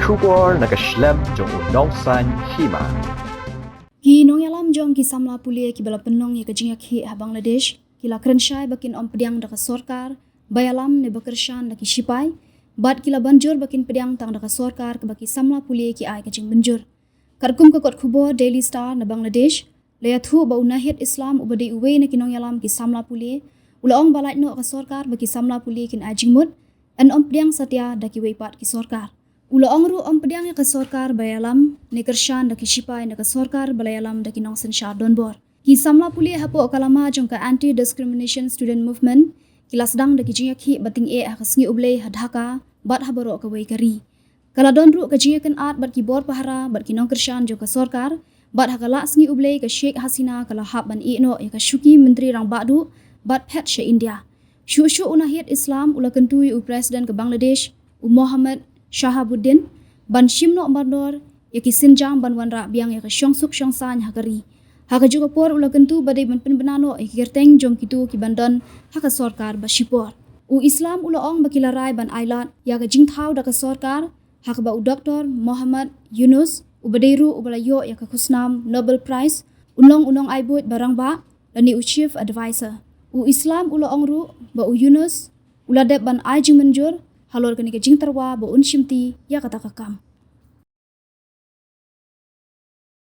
Shubor nakaslem jong unong san hima. Ki nong yalam jong ki samla pulia ki bala penong ya kajinga ki ha Bangladesh ki la krenshai bakin om pediang daka sorkar bayalam ne bakershan daki shipai bat ki la banjur bakin pediang tang daka sorkar ke baki samla pulia ki ai kajing banjur karkum ka kot khubo Daily Star na Bangladesh layathu ba unahid Islam ubadi uwe ne ki nong yalam ki samla pulia ulaong balait no ka sorkar baki samla pulia kin ajingmut an om pediang satya daki weipat ki sorkar Ulaong ru om pediang ya ke sorkar bayalam ne kershan daki shipai ne ke sorkar balayalam daki nongsen shah donbor. Ki samla puli hapo kalama jong ka anti discrimination student movement kilas dang daki jinga ki bating e akasngi ublei hadhaka bat habaro ka wei kari. Kala don ru ka jinga kan art bat ki bor pahara bat ki nong kershan jong ka sorkar bat hakala sngi ublei ka Sheikh Hasina kala hab ban no ya ka shuki menteri rang badu bat pet she India. Shu unahid Islam ula kentui u presiden ke Bangladesh u Muhammad Shahabuddin ban shimno bandor yaki sinjam ban wanra biang yaka syongsuk syongsan hakari haka juga por ula kentu badai ban penbenano yaki kerteng jom kitu ki bandon haka sorkar basipor u Islam ula ong bakilarai ban ailat yaka jingthau daka sorkar haka ba u Dr. Muhammad Yunus u badairu u balayo yaka khusnam Nobel Prize unong aibut barang ba lani u chief advisor u Islam ula ong ru ba u Yunus ula dep ban ai jing menjur halor kani ke jing tarwa bo unshimti ya kata kakam